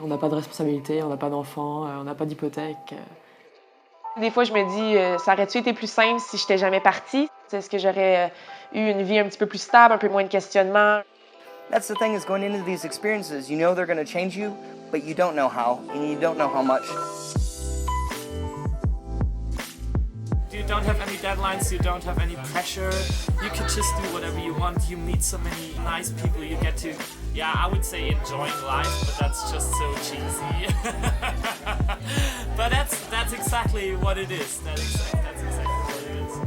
On n'a pas de responsabilité, on n'a pas d'enfants, on n'a pas d'hypothèque. Des fois, je me dis, ça aurait-tu été plus simple si je n'étais jamais partie? Est-ce que j'aurais eu une vie un petit peu plus stable, un peu moins de questionnements? That's the thing is going into these experiences, you know they're going to change you, but you don't know how, and you don't know how much. You don't have any deadlines, you don't have any pressure. You can just do whatever you want. You meet so many nice people. You get to, I would say enjoying life, but that's just so cheesy. But that's exactly what it is. That's exactly what it is.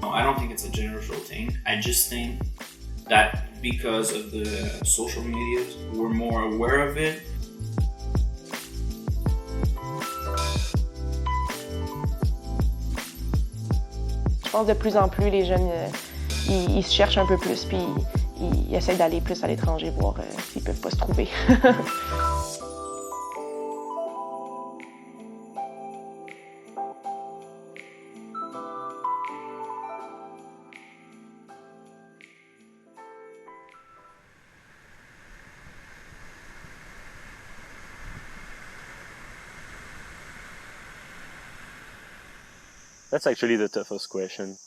I don't think it's a general thing. I just think that because of the social media, we're more aware of it. Je pense de plus en plus, les jeunes, ils se cherchent un peu plus, puis ils essaient d'aller plus à l'étranger, voir s'ils peuvent pas se trouver. That's actually the toughest question.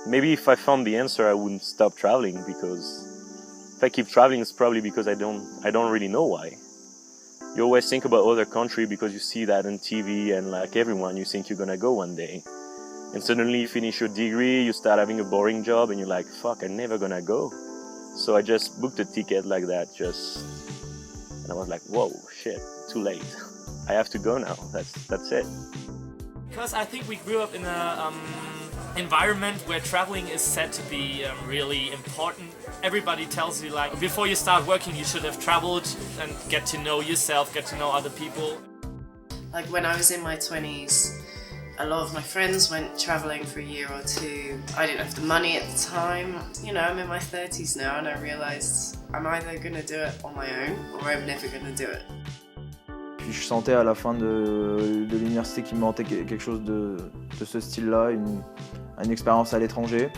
Maybe if I found the answer, I wouldn't stop traveling, because if I keep traveling, it's probably because I don't really know why. You always think about other country because you see that on TV, and like everyone, you think you're gonna go one day. And suddenly you finish your degree, you start having a boring job, and you're like, fuck, I'm never gonna go. So I just booked a ticket like that, and I was like, whoa, shit, too late. I have to go now, that's it. Because I think we grew up in an environment where traveling is said to be really important. Everybody tells you, like, before you start working, you should have traveled and get to know yourself, get to know other people. Like when I was in my 20s, a lot of my friends went traveling for a year or two. I didn't have the money at the time. You know, I'm in my 30s now and I realized I'm either gonna do it on my own or I'm never gonna do it. Puis je sentais à la fin de l'université qu'il me manquait quelque chose de ce style-là, une expérience à l'étranger.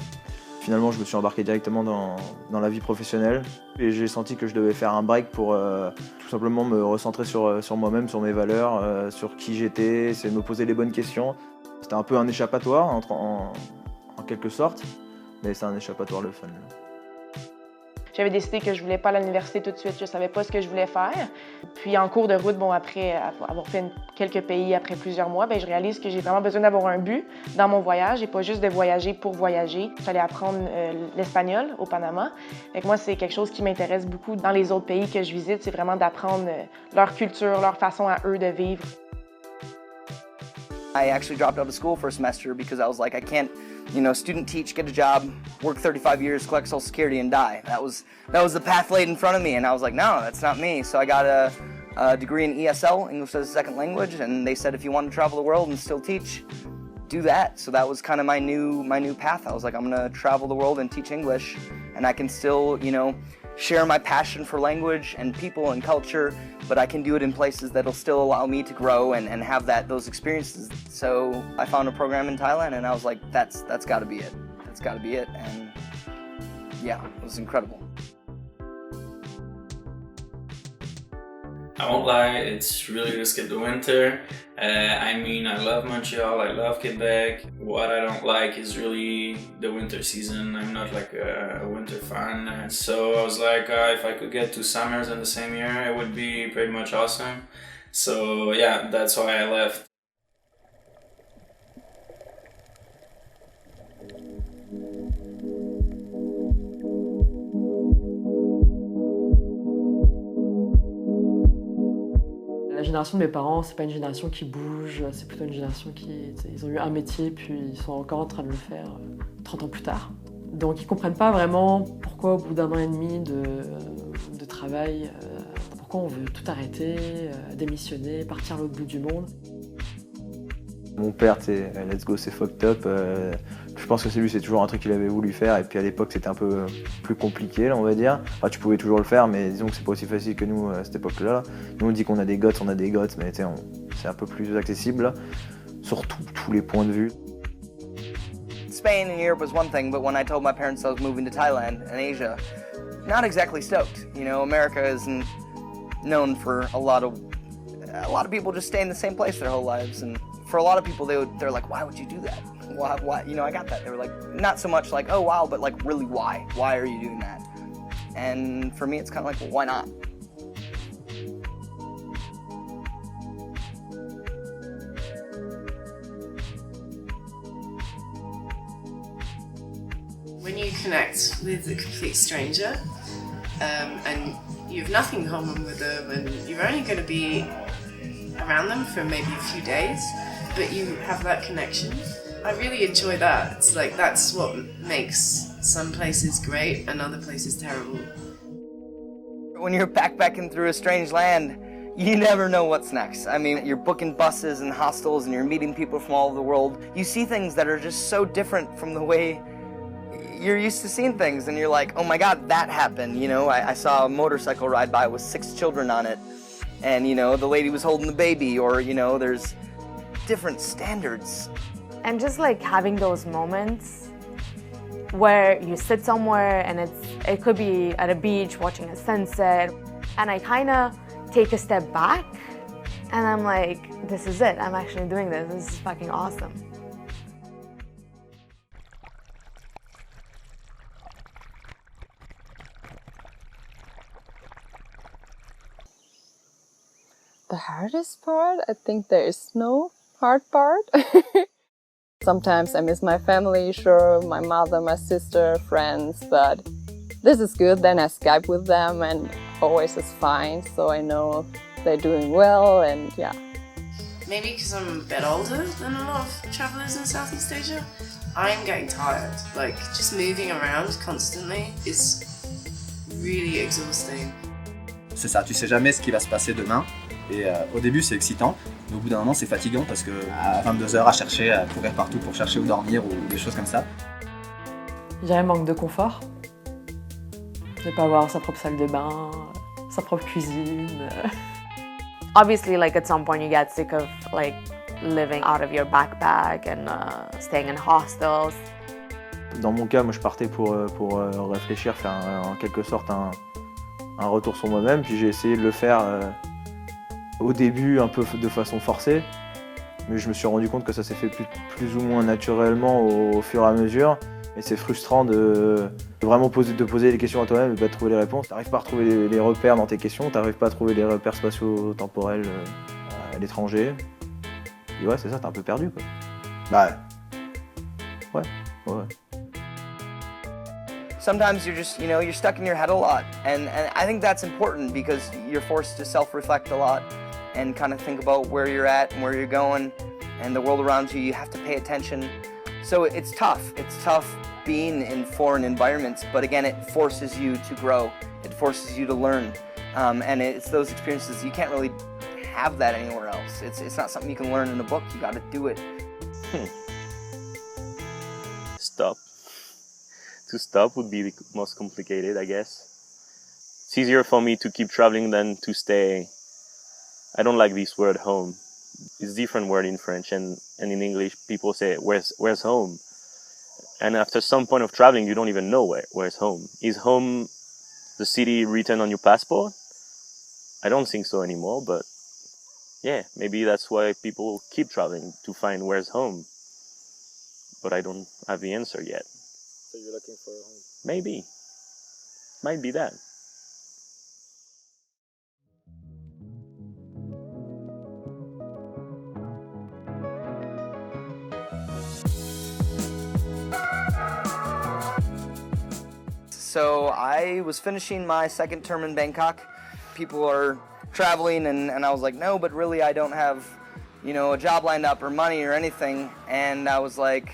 Finalement, je me suis embarqué directement dans la vie professionnelle et j'ai senti que je devais faire un break pour tout simplement me recentrer sur moi-même, sur mes valeurs, sur qui j'étais, essayer de me poser les bonnes questions. C'était un peu un échappatoire en quelque sorte, mais c'est un échappatoire le fun. J'avais décidé que je voulais pas aller à l'université tout de suite, je savais pas ce que je voulais faire. Puis en cours de route, après avoir fait quelques pays après plusieurs mois, je réalise que j'ai vraiment besoin d'avoir un but dans mon voyage et pas juste de voyager pour voyager. J'allais apprendre l'espagnol au Panama. Fait que moi, c'est quelque chose qui m'intéresse beaucoup dans les autres pays que je visite, c'est vraiment d'apprendre leur culture, leur façon à eux de vivre. I actually dropped out of school for a semester because I was like, I can't, student teach, get a job, work 35 years, collect Social Security, and die. That was the path laid in front of me, and I was like, no, that's not me. So I got a degree in ESL, English as a Second Language, and they said if you want to travel the world and still teach, do that. So that was kind of my new path. I was like, I'm gonna travel the world and teach English, and I can still, share my passion for language and people and culture, but I can do it in places that'll still allow me to grow and have those experiences. So I found a program in Thailand and I was like, that's gotta be it. That's gotta be it. And yeah, it was incredible. I won't lie, it's really risky the winter. I love Montreal, I love Quebec. What I don't like is really the winter season. I'm not like a winter fan. So I was like, if I could get 2 summers in the same year, it would be pretty much awesome. So yeah, that's why I left. La génération de mes parents, c'est pas une génération qui bouge, c'est plutôt une génération ils ont eu un métier puis ils sont encore en train de le faire 30 ans plus tard. Donc ils comprennent pas vraiment pourquoi au bout d'1 an et demi de travail, pourquoi on veut tout arrêter, démissionner, partir à l'autre bout du monde. Mon père, let's go, c'est fucked up. Je pense que c'est toujours un truc qu'il avait voulu faire et puis à l'époque c'était un peu plus compliqué, là, on va dire. Enfin, tu pouvais toujours le faire, mais disons que c'est pas aussi facile que nous à cette époque-là. Nous on dit qu'on a des guts, mais c'est un peu plus accessible là, sur tous les points de vue. It's Spain and Europe was one thing, but when I told my parents I was moving to Thailand and Asia, not exactly stoked. You know, America isn't known for a lot of people just stay in the same place their whole lives, and for a lot of people they're like, why would you do that? Why? You know, I got that. They were like, not so much like, oh wow, but like, really, why? Why are you doing that? And for me, it's kind of like, well, why not? When you connect with a complete stranger, and you have nothing in common with them, and you're only going to be around them for maybe a few days, but you have that connection. I really enjoy that. It's like, that's what makes some places great and other places terrible. When you're backpacking through a strange land, you never know what's next. I mean, you're booking buses and hostels and you're meeting people from all over the world. You see things that are just so different from the way you're used to seeing things, and you're like, oh my God, that happened. You know, I saw a motorcycle ride by with 6 children on it, and you know, the lady was holding the baby, or you know, there's different standards. And just like having those moments where you sit somewhere and it could be at a beach watching a sunset, and I kind of take a step back and I'm like, this is it, I'm actually doing this, this is fucking awesome. The hardest part? I think there is no hard part. Sometimes I miss my family, sure, my mother, my sister, friends, but this is good. Then I Skype with them and always is fine, so I know they're doing well, and yeah. Maybe because I'm a bit older than a lot of travellers in Southeast Asia, I'm getting tired. Like, just moving around constantly is really exhausting. C'est ça, tu sais jamais ce qui va se passer demain. Et au début c'est excitant, mais au bout d'un moment c'est fatigant parce que à 22h à chercher, à courir partout pour chercher où dormir ou des choses comme ça. Je dirais manque de confort. Ne pas avoir sa propre salle de bain, sa propre cuisine. Obviously, like at some point you get sick of like living out of your backpack and staying in hostels. Dans mon cas, moi je partais pour réfléchir, faire en quelque sorte un retour sur moi-même, puis j'ai essayé de le faire au début un peu de façon forcée, mais je me suis rendu compte que ça s'est fait plus ou moins naturellement au fur et à mesure, et c'est frustrant de vraiment poser les questions à toi-même et pas de trouver les réponses. Tu n'arrives pas à retrouver les repères dans tes questions, tu n'arrives pas à trouver les repères spatio-temporels à l'étranger, et ouais, c'est ça, t'es un peu perdu, quoi. Bah ouais. Sometimes you're just, you know, you're stuck in your head a lot, and I think that's important because you're forced to self-reflect a lot and kind of think about where you're at and where you're going and the world around you. You have to pay attention. So it's tough. It's tough being in foreign environments, but again, it forces you to grow. It forces you to learn, and it's those experiences you can't really have that anywhere else. It's not something you can learn in a book. You got to do it. Stop. To stop would be the most complicated, I guess. It's easier for me to keep traveling than to stay. I don't like this word home. It's a different word in French, and in English people say where's home? And after some point of traveling you don't even know where's home. Is home the city written on your passport? I don't think so anymore, but yeah, maybe that's why people keep traveling, to find where's home. But I don't have the answer yet. So you're looking for a home? Maybe. Might be that. So I was finishing my second term in Bangkok. People are traveling, and I was like, no, but really I don't have, you know, a job lined up or money or anything. And I was like,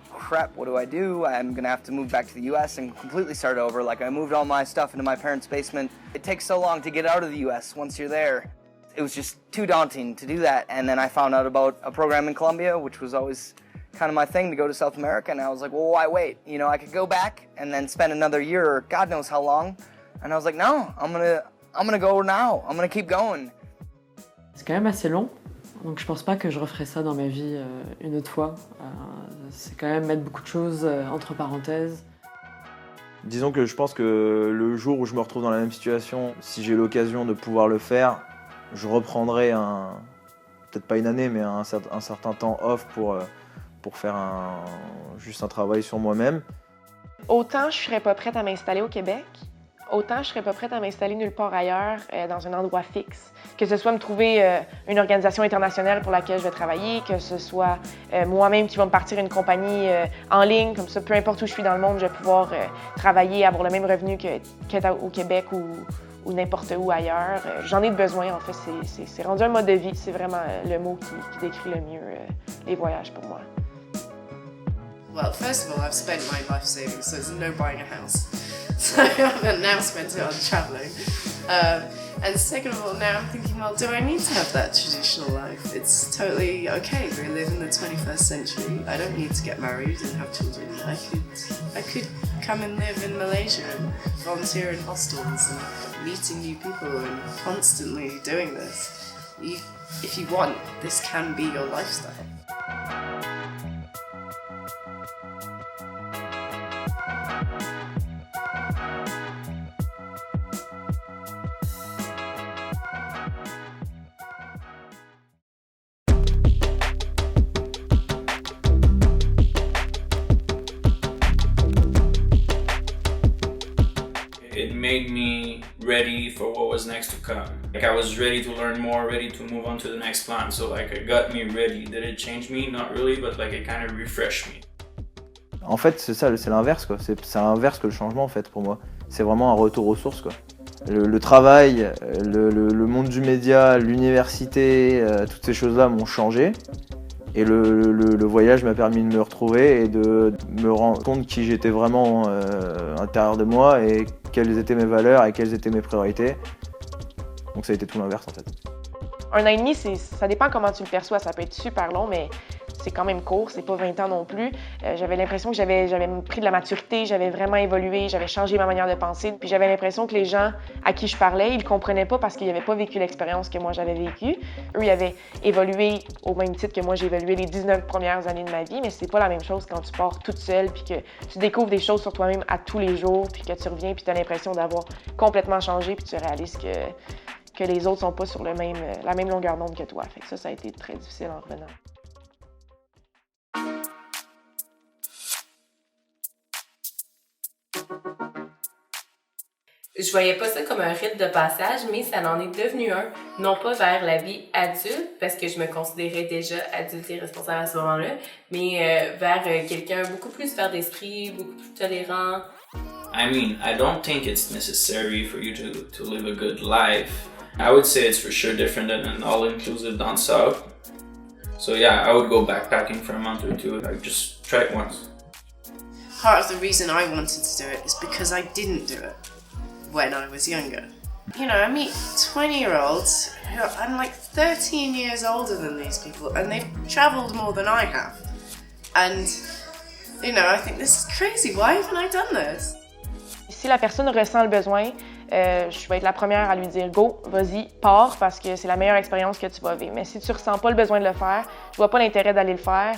crap, what do? I'm gonna have to move back to the US and completely start over. Like, I moved all my stuff into my parents' basement. It takes so long to get out of the US once you're there. It was just too daunting to do that. And then I found out about a program in Colombia, which was always kind of my thing, to go to South America, and I was like, well, why wait? You know, I could go back and then spend another year or God knows how long. And I was like, no, I'm gonna go now. I'm gonna keep going. C'est quand même assez long. Donc je pense pas que je referai ça dans ma vie une autre fois. C'est quand même mettre beaucoup de choses entre parenthèses. Disons que je pense que le jour où je me retrouve dans la même situation, si j'ai l'occasion de pouvoir le faire, je reprendrai peut-être pas une année, mais un certain temps off pour faire juste un travail sur moi-même. Autant je serais pas prête à m'installer au Québec, autant je serais pas prête à m'installer nulle part ailleurs dans un endroit fixe. Que ce soit me trouver une organisation internationale pour laquelle je vais travailler, que ce soit moi-même qui va me partir une compagnie en ligne, comme ça, peu importe où je suis dans le monde, je vais pouvoir travailler, avoir le même revenu qu'au Québec ou n'importe où ailleurs. J'en ai besoin, en fait. C'est rendu un mode de vie. C'est vraiment le mot qui décrit le mieux les voyages pour moi. Well, first of all, I've spent my life savings, so there's no buying a house. So I've now spent it on travelling. And second of all, now I'm thinking, well, do I need to have that traditional life? It's totally okay. We live in the 21st century. I don't need to get married and have children. I could come and live in Malaysia and volunteer in hostels and meeting new people and constantly doing this. If you want, this can be your lifestyle. It made me ready for what was next to come. Like I was ready to learn more, ready to move on to the next plan. So like it got me ready. Did it change me? Not really, but like it kind of refreshed me. En fait, c'est ça, c'est l'inverse quoi. C'est l'inverse que le changement en fait pour moi. C'est vraiment un retour aux sources quoi. Le travail, le monde du média, l'université, toutes ces choses-là m'ont changé. Et le voyage m'a permis de me retrouver et de me rendre compte qui j'étais vraiment à l'intérieur de moi et quelles étaient mes valeurs et quelles étaient mes priorités. Donc ça a été tout l'inverse en fait. 1 an et demi, ça dépend comment tu le perçois. Ça peut être super long, mais c'est quand même court. C'est pas 20 ans non plus. J'avais l'impression que j'avais pris de la maturité, j'avais vraiment évolué, j'avais changé ma manière de penser. Puis j'avais l'impression que les gens à qui je parlais, ils le comprenaient pas parce qu'ils n'avaient pas vécu l'expérience que moi j'avais vécue. Eux, ils avaient évolué au même titre que moi j'ai évolué les 19 premières années de ma vie, mais c'est pas la même chose quand tu pars toute seule puis que tu découvres des choses sur toi-même à tous les jours puis que tu reviens puis tu as l'impression d'avoir complètement changé puis tu réalises que les autres sont pas sur la même longueur d'onde que toi. Fait que ça a été très difficile en revenant. Je voyais pas ça comme un rite de passage, mais ça en est devenu un. Non pas vers la vie adulte, parce que je me considérais déjà adulte et responsable à ce moment-là, mais vers quelqu'un beaucoup plus ouvert d'esprit, beaucoup plus tolérant. I mean, I don't think it's necessary for you to live a good life. I would say it's for sure different than an all-inclusive down south. So yeah, I would go backpacking for a month or two. Like just try it once. Part of the reason I wanted to do it is because I didn't do it when I was younger. You know, I meet 20-year-olds who I'm like 13 years older than these people and they've travelled more than I have. And, you know, I think this is crazy. Why haven't I done this? Si la personne ressent le besoin, je vais être la première à lui dire « Go, vas-y, pars » parce que c'est la meilleure expérience que tu vas vivre. Mais si tu ressens pas le besoin de le faire, je vois pas l'intérêt d'aller le faire.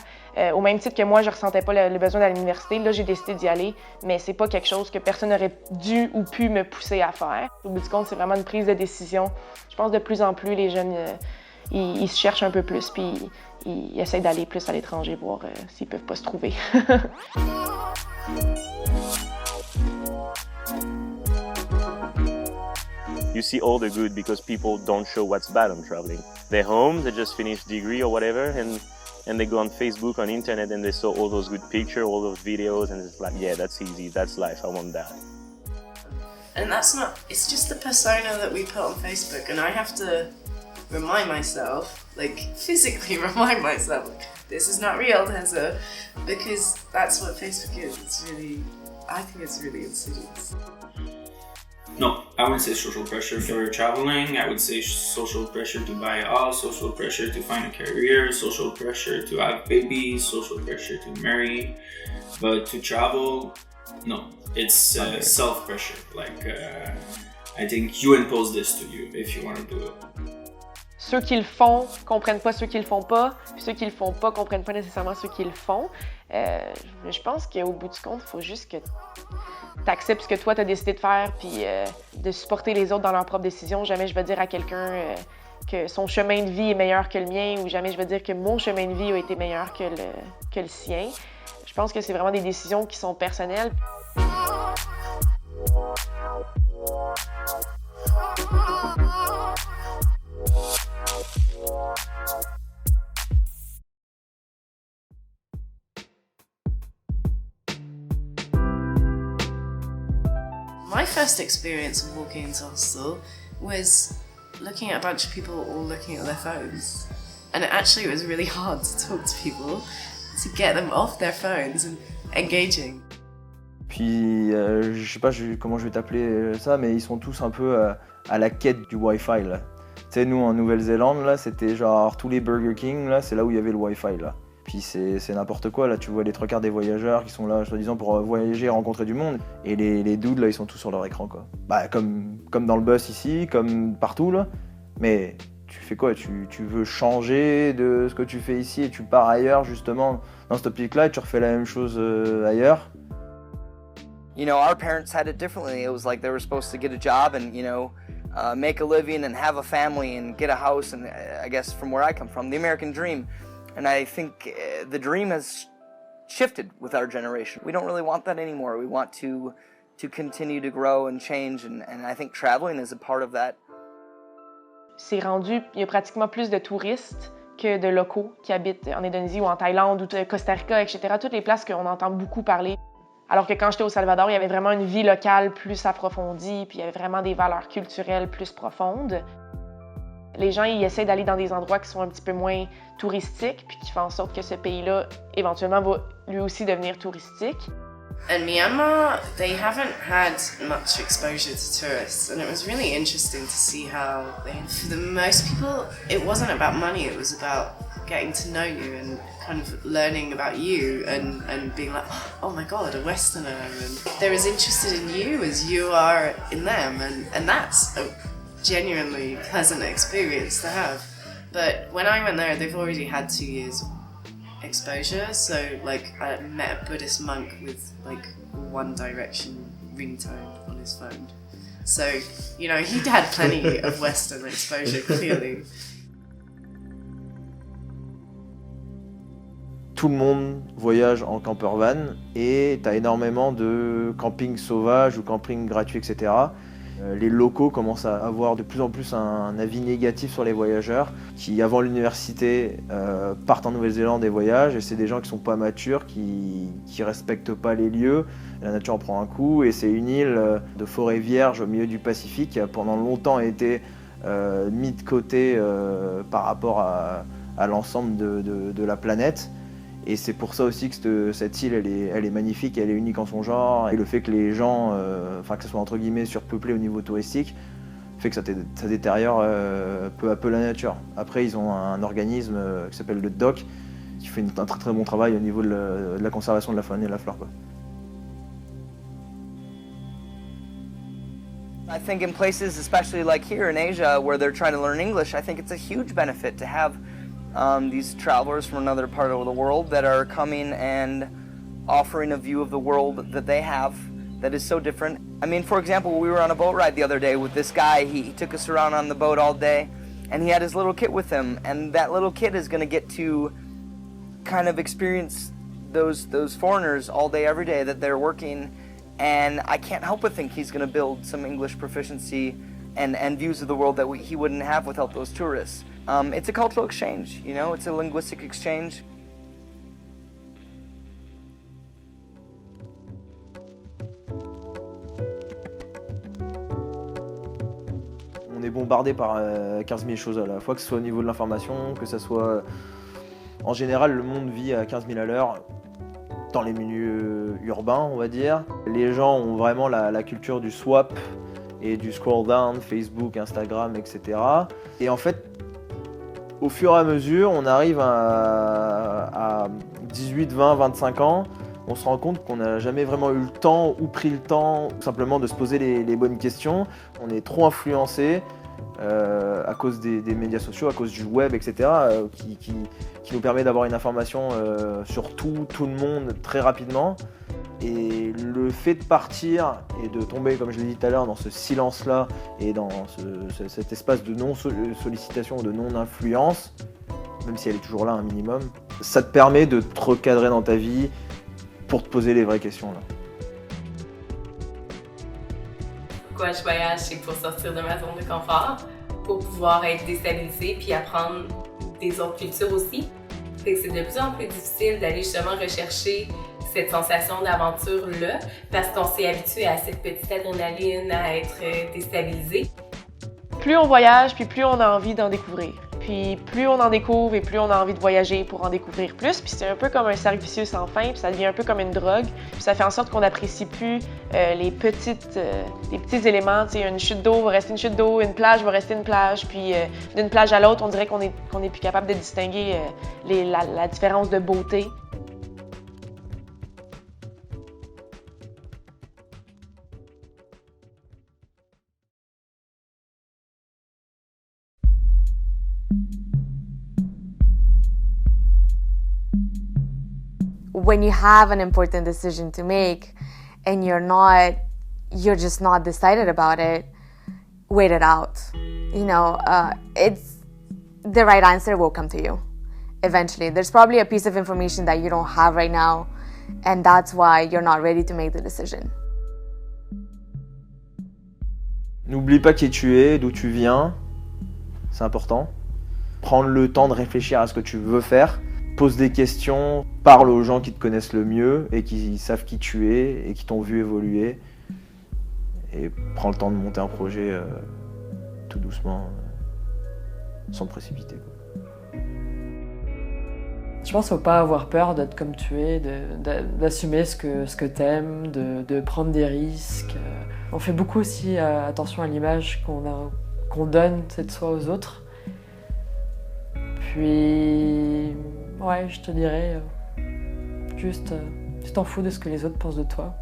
Au même titre que moi, je ressentais pas le besoin d'aller à l'université, là j'ai décidé d'y aller, mais c'est pas quelque chose que personne n'aurait dû ou pu me pousser à faire. Au bout du compte, c'est vraiment une prise de décision. Je pense de plus en plus, les jeunes, ils se cherchent un peu plus, puis ils essaient d'aller plus à l'étranger, voir s'ils peuvent pas se trouver. You see all the good because people don't show what's bad on traveling. They're home, they just finished degree or whatever, and they go on Facebook, on internet, and they saw all those good pictures, all those videos, and it's like, yeah, that's easy, that's life, I want that. And that's not, it's just the persona that we put on Facebook, and I have to remind myself, like physically remind myself, this is not real, Tessa, because that's what Facebook is. It's really, I think it's really insidious. No, I wouldn't say social pressure for traveling. I would say social pressure to buy a house, social pressure to find a career, social pressure to have babies, social pressure to marry. But to travel, no, it's self-pressure. Like, I think you impose this to you if you want to do it. ceux qui le font comprennent pas ceux qui le font pas, puis ceux qui le font pas comprennent pas nécessairement ceux qui le font. Je pense qu'au bout du compte, il faut juste que tu acceptes ce que toi, tu as décidé de faire, puis de supporter les autres dans leurs propres décisions. Jamais je vais dire à quelqu'un que son chemin de vie est meilleur que le mien, ou jamais je vais dire que mon chemin de vie a été meilleur que le sien. Je pense que c'est vraiment des décisions qui sont personnelles. My first experience of walking into hostel was looking at a bunch of people all looking at their phones. And actually it was really hard to talk to people, to get them off their phones and engaging. Puis je sais pas comment je vais t'appeler ça, mais ils sont tous un peu à la quête du Wi-Fi là. Tu sais, nous en Nouvelle Zélande là, c'était genre tous les Burger King là, c'est là où il y avait le Wi-Fi là. Puis c'est n'importe quoi là, tu vois les trois quarts des voyageurs qui sont là soi-disant pour voyager et rencontrer du monde. Et les dudes là, ils sont tous sur leur écran quoi. Bah comme dans le bus ici, comme partout là. Mais tu fais quoi? Tu veux changer de ce que tu fais ici et tu pars ailleurs justement dans cette optique là et tu refais la même chose ailleurs. You know, our parents had it differently. It was like they were supposed to get a job and, you know, make a living and have a family and get a house. And I guess from where I come from, the American dream. And I think the dream has shifted with our generation. We don't really want that anymore. We want to continue to grow and change. And I think traveling is a part of that. C'est rendu, il y a pratiquement plus de touristes que de locaux qui habitent en Indonésie ou en Thaïlande ou Costa Rica, etc. Toutes les places qu'on entend beaucoup parler. Alors que quand j'étais au Salvador, il y avait vraiment une vie locale plus approfondie, puis il y avait vraiment des valeurs culturelles plus profondes. Les gens, ils essaient d'aller dans des endroits qui sont un petit peu moins touristiques, puis qui font en sorte que ce pays-là, éventuellement, va lui aussi devenir touristique. In Myanmar, they haven't had much exposure to tourists, and it was really interesting to see how, for the most people, it wasn't about money, it was about getting to know you and kind of learning about you and being like, oh my god, a Westerner, and they're as interested in you as you are in them, and that's a genuinely pleasant experience to have. But when I went there, they've already had 2 years exposure, so like I met a Buddhist monk with like One Direction ringtone on his phone. So, you know, he'd had plenty of Western exposure, clearly. Tout le monde voyage en camper van et tu as énormément de camping sauvage ou camping gratuit, etc. Les locaux commencent à avoir de plus en plus un avis négatif sur les voyageurs qui, avant l'université, partent en Nouvelle-Zélande et voyagent. Et c'est des gens qui sont pas matures, qui respectent pas les lieux. La nature en prend un coup et c'est une île de forêt vierge au milieu du Pacifique qui a pendant longtemps été mis de côté par rapport à l'ensemble de la planète. Et c'est pour ça aussi que cette île, elle est magnifique, elle est unique en son genre. Et le fait que les gens, que ce soit entre guillemets surpeuplé au niveau touristique, fait que ça détériore peu à peu la nature. Après, ils ont un organisme qui s'appelle le DOC, qui fait un très très bon travail au niveau de la conservation de la faune et de la flore, quoi. I think in places, especially like here in Asia, where they're trying to learn English, I think it's a huge benefit to have these travelers from another part of the world that are coming and offering a view of the world that they have that is so different. I mean, for example, we were on a boat ride the other day with this guy. He took us around on the boat all day, and he had his little kid with him, and that little kid is going to get to kind of experience those foreigners all day, every day that they're working, and I can't help but think he's going to build some English proficiency and views of the world that he wouldn't have without those tourists. It's a cultural exchange, you know, it's a linguistic exchange. On est bombardé par 15 000 choses à la fois, que ce soit au niveau de l'information, que ce soit... En général, le monde vit à 15 000 à l'heure dans les milieux urbains, on va dire. Les gens ont vraiment la culture du swap et du scroll down, Facebook, Instagram, etc. Et en fait, au fur et à mesure, on arrive à 18, 20, 25 ans, on se rend compte qu'on n'a jamais vraiment eu le temps ou pris le temps simplement de se poser les bonnes questions. On est trop influencé à cause des médias sociaux, à cause du web, etc., qui nous permet d'avoir une information sur tout le monde très rapidement. Et le fait de partir et de tomber, comme je l'ai dit tout à l'heure, dans ce silence-là et dans cet espace de non-sollicitation, de non-influence, même si elle est toujours là un minimum, ça te permet de te recadrer dans ta vie pour te poser les vraies questions là. Pourquoi je voyage, c'est pour sortir de ma zone de confort, pour pouvoir être déstabilisée puis apprendre des autres cultures aussi. C'est de plus en plus difficile d'aller justement rechercher cette sensation d'aventure-là parce qu'on s'est habitué à cette petite adrénaline, à être déstabilisé. Plus on voyage, puis plus on a envie d'en découvrir. Puis plus on en découvre et plus on a envie de voyager pour en découvrir plus. Puis c'est un peu comme un cercle vicieux sans fin, puis ça devient un peu comme une drogue. Puis ça fait en sorte qu'on n'apprécie plus les petits éléments. Tu sais, une chute d'eau va rester une chute d'eau, une plage va rester une plage. Puis d'une plage à l'autre, on dirait qu'on est plus capable de distinguer la différence de beauté. When you have an important decision to make and you're just not decided about it, wait it out. You know, it's the right answer will come to you eventually. There's probably a piece of information that you don't have right now, and that's why you're not ready to make the decision. N'oublie pas qui tu es, d'où tu viens, c'est important. Prendre le temps de réfléchir à ce que tu veux faire. Pose des questions, parle aux gens qui te connaissent le mieux et qui savent qui tu es et qui t'ont vu évoluer. Et prends le temps de monter un projet tout doucement, sans te précipiter. Je pense qu'il ne faut pas avoir peur d'être comme tu es, d'assumer ce que tu aimes, de prendre des risques. On fait beaucoup aussi attention à l'image qu'on donne de soi aux autres. Puis, ouais, je te dirais, juste, tu t'en fous de ce que les autres pensent de toi.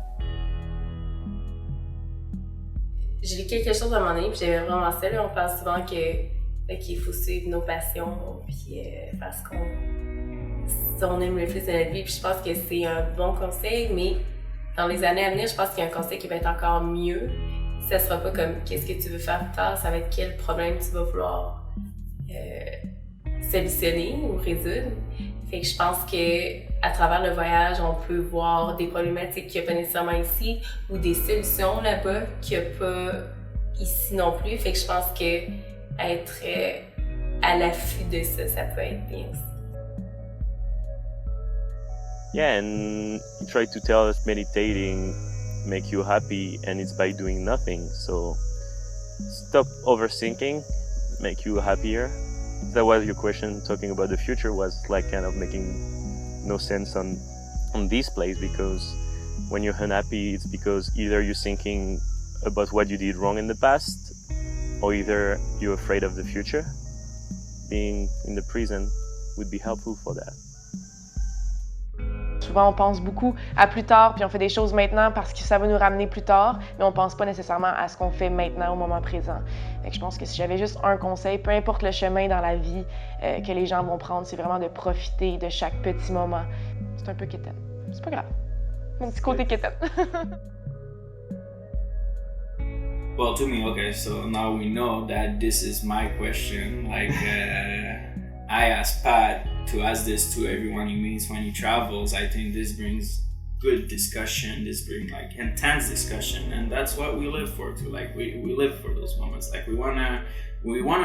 J'ai lu quelque chose à un moment donné, puis j'aimais vraiment ça. Là, on parle souvent qu'il faut suivre nos passions, puis faire ce qu'on aime le plus de notre vie. Puis je pense que c'est un bon conseil, mais dans les années à venir, je pense qu'il y a un conseil qui va être encore mieux. Ça sera pas comme qu'est-ce que tu veux faire plus tard, ça va être quel problème tu vas vouloir solutionner ou résoudre. Fait que je pense que à travers le voyage, on peut voir des problématiques qu'il n'y a pas nécessairement ici ou des solutions là-bas qu'il n'y a pas ici non plus. Fait que je pense que être à l'affût de ça, ça peut être bien aussi. Yeah, and you try to tell us meditating make you happy and it's by doing nothing. So stop overthinking, make you happier. That was your question, talking about the future was like kind of making no sense on this place, because when you're unhappy, it's because either you're thinking about what you did wrong in the past, or either you're afraid of the future. Being in the prison would be helpful for that. Souvent, on pense beaucoup à plus tard, puis on fait des choses maintenant parce que ça va nous ramener plus tard, mais on pense pas nécessairement à ce qu'on fait maintenant, au moment présent. Fait que je pense que si j'avais juste un conseil, peu importe le chemin dans la vie que les gens vont prendre, c'est vraiment de profiter de chaque petit moment. C'est un peu quétaine. C'est pas grave. Mon petit côté quétaine. Well, to me, okay, so now we know that this is my question. Like, I asked Pat to ask this to everyone he meets when he travels. I think this brings good discussion, this brings like intense discussion, and that's what we live for too. Like, we live for those moments. Like, we wanna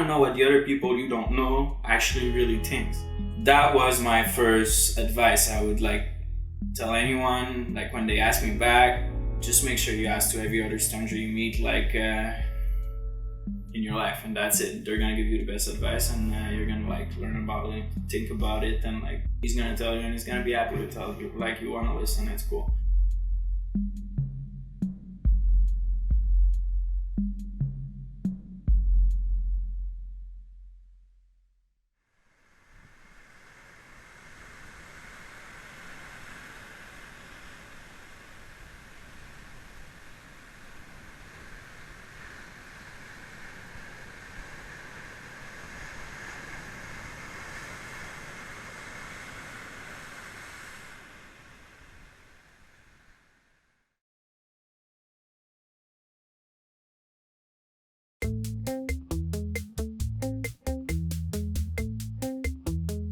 know what the other people you don't know actually really think. That was my first advice I would like tell anyone, like when they ask me back, just make sure you ask to every other stranger you meet, like in your life, and that's it. They're gonna give you the best advice, and you're gonna like learn about it, think about it, and like he's gonna tell you, and he's gonna be happy to tell you. Like, you wanna listen, it's cool.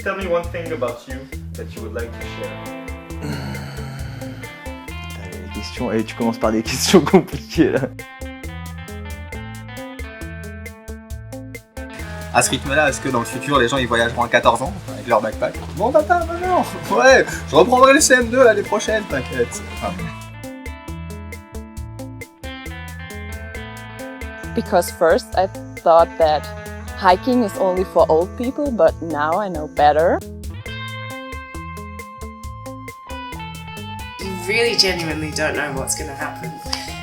tell me one thing about you that you would like to share? Les questions, et tu commences par des questions compliquées là. À ce rythme-là, est-ce que dans le futur, les gens ils voyageront à 14 ans avec leur backpack? Bon papa, maman, ouais, je reprendrai le CM2 l'année prochaine, t'inquiète. Because first I thought that hiking is only for old people, but now I know better. You really genuinely don't know what's going to happen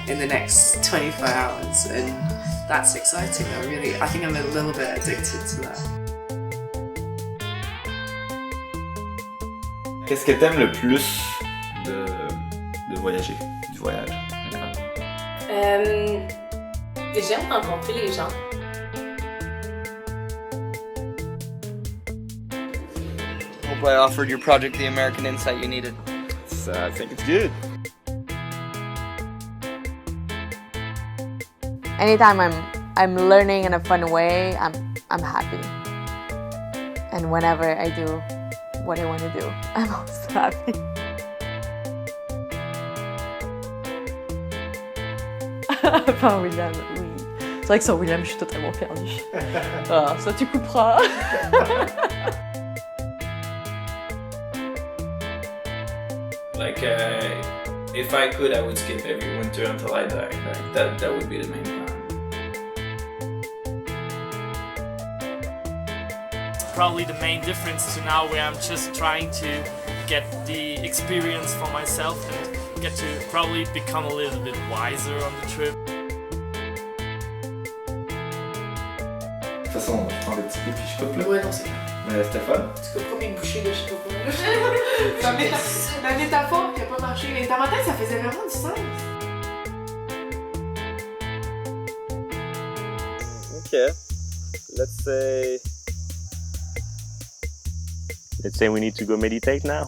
in the next 24 hours, and that's exciting. I think I'm a little bit addicted to that. Qu'est-ce que t'aimes le plus de voyager, du voyage? J'aime rencontrer les gens. Hope I offered your project the American insight you needed. I think it's good. Anytime I'm learning in a fun way, I'm happy. And whenever I do what I want to do, I'm also happy. Enfin, William, oui. C'est vrai que sans William, je suis totalement perdue. Ah, ça, tu couperas. Like, if I could, I would skip every winter until I die. Like, that would be the main plan. Probably the main difference to now, where I'm just trying to get the experience for myself and get to probably become a little bit wiser on the trip. De toute façon, je prends le petit peu puis je coupe là. Ouais, non, c'est clair. Mais Stéphane? Tu peux pas une bouchée de je sais pas quoi. La métaphore qui a pas marché. Mais dans ma tête, ça faisait vraiment du sens. Okay. Let's say we need to go meditate now.